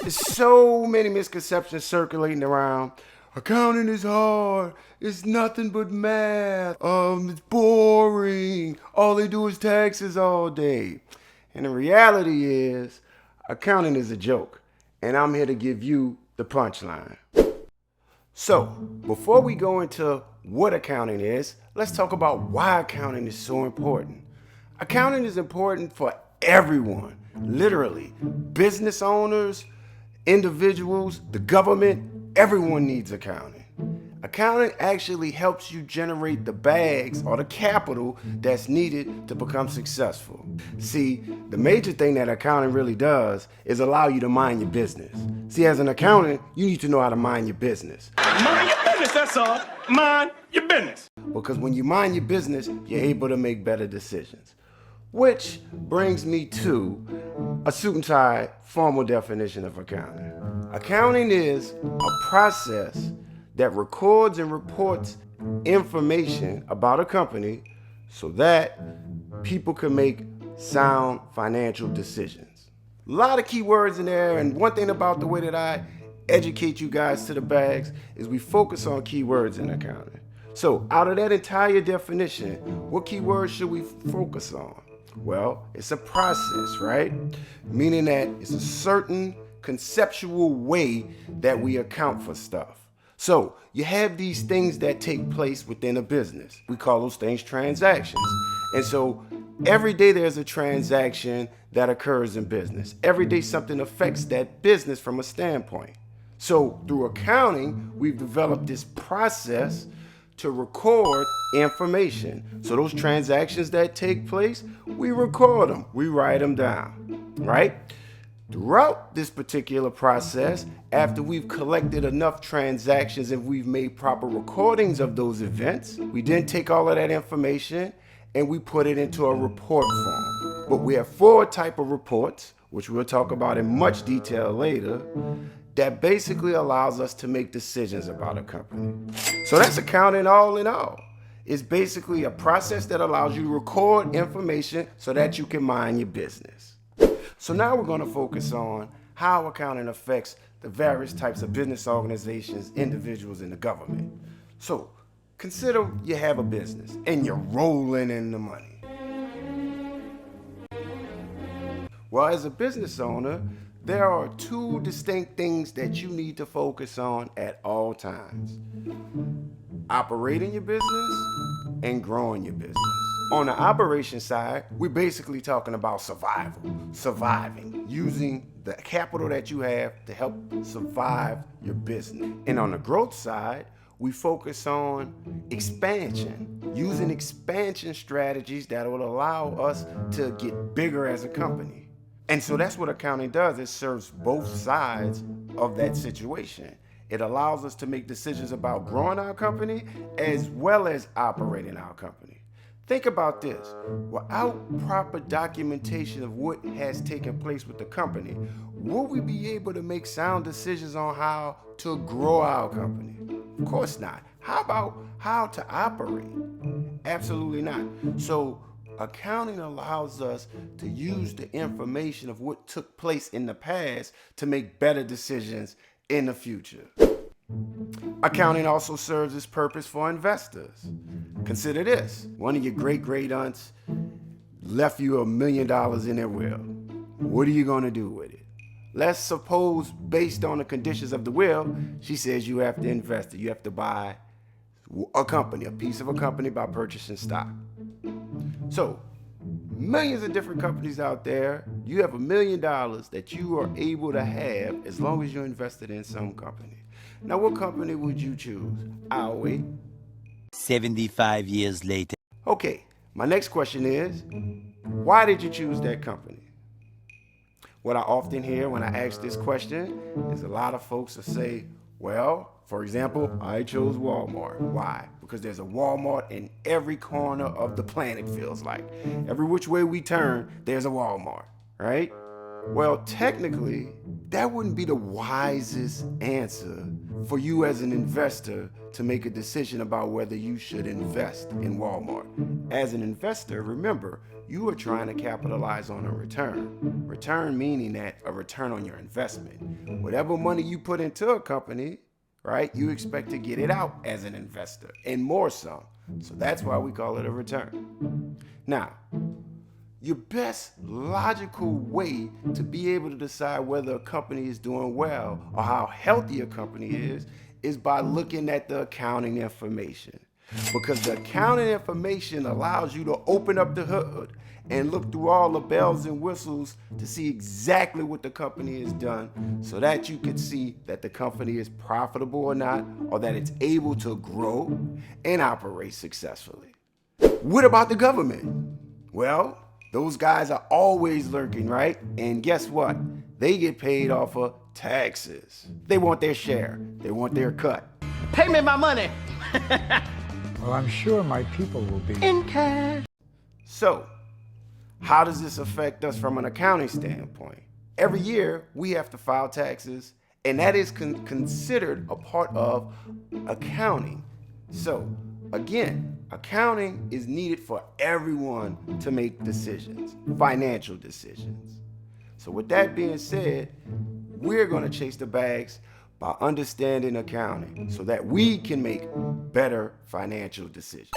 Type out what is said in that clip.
There's so many misconceptions circulating around. Accounting is hard. It's nothing but math. It's boring. All they do is taxes all day. And the reality is, accounting is a joke. And I'm here to give you the punchline. So, before we go into what accounting is, let's talk about why accounting is so important. Accounting is important for everyone, literally. Business owners, individuals, the government, everyone needs accounting. Accounting actually helps you generate the bags or the capital that's needed to become successful. See, the major thing that accounting really does is allow you to mind your business. See, as an accountant, you need to know how to mind your business. Mind your business, that's all. Mind your business. Because when you mind your business, you're able to make better decisions. Which brings me to a suit and tie formal definition of accounting. Accounting is a process that records and reports information about a company so that people can make sound financial decisions. A lot of key words in there, and one thing about the way that I educate you guys to the bags is we focus on keywords in accounting. So out of that entire definition, what keywords should we focus on? Well, it's a process, right? Meaning that it's a certain conceptual way that we account for stuff. So you have these things that take place within a business. We call those things transactions. And so every day there's a transaction that occurs in business. Every day something affects that business from a standpoint. So through accounting, we've developed this process to record information. So those transactions that take place, we record them, we write them down, right? Throughout this particular process, after we've collected enough transactions and we've made proper recordings of those events, we then take all of that information and we put it into a report form. But we have 4 types of reports, which we'll talk about in much detail later, that basically allows us to make decisions about a company. So that's accounting all in all. It's basically a process that allows you to record information so that you can mind your business. So now we're going to focus on how accounting affects the various types of business organizations, individuals, and the government. So consider you have a business and you're rolling in the money. Well, as a business owner, there are 2 distinct things that you need to focus on at all times. Operating your business and growing your business. On the operation side, we're basically talking about surviving, using the capital that you have to help survive your business. And on the growth side, we focus on expansion, using expansion strategies that will allow us to get bigger as a company. And so that's what accounting does. It serves both sides of that situation. It allows us to make decisions about growing our company as well as operating our company. Think about this. Without proper documentation of what has taken place with the company, will we be able to make sound decisions on how to grow our company? Of course not. How about how to operate? Absolutely not. So accounting allows us to use the information of what took place in the past to make better decisions in the future. Accounting also serves its purpose for investors. Consider this. One of your great-great-aunts left you $1 million in their will. What are you going to do with it? Let's suppose, based on the conditions of the will, she says you have to invest it. You have to buy a company, a piece of a company by purchasing stock. So, millions of different companies out there. You have $1 million that you are able to have as long as you're invested in some company. Now, what company would you choose? I'll wait. 75 years later. Okay, my next question is, why did you choose that company? What I often hear when I ask this question is a lot of folks will say, well, for example, I chose Walmart. Why? Because there's a Walmart in every corner of the planet, feels like. Every which way we turn, there's a Walmart, right? Well, technically, that wouldn't be the wisest answer for you as an investor to make a decision about whether you should invest in Walmart. As an investor, remember, you are trying to capitalize on a return. Return meaning that a return on your investment. Whatever money you put into a company, right, you expect to get it out as an investor, and more so. So that's why we call it a return. Now, your best logical way to be able to decide whether a company is doing well or how healthy a company is by looking at the accounting information. Because the accounting information allows you to open up the hood and look through all the bells and whistles to see exactly what the company has done so that you could see that the company is profitable or not, or that it's able to grow and operate successfully. What about the government? Well, those guys are always lurking, right? And guess what? They get paid off of taxes. They want their share. They want their cut. Pay me my money. Well, I'm sure my people will be. In cash. So, how does this affect us from an accounting standpoint? Every year, we have to file taxes, and that is considered a part of accounting. So, again, accounting is needed for everyone to make decisions, financial decisions. So with that being said, we're going to chase the bags by understanding accounting so that we can make better financial decisions.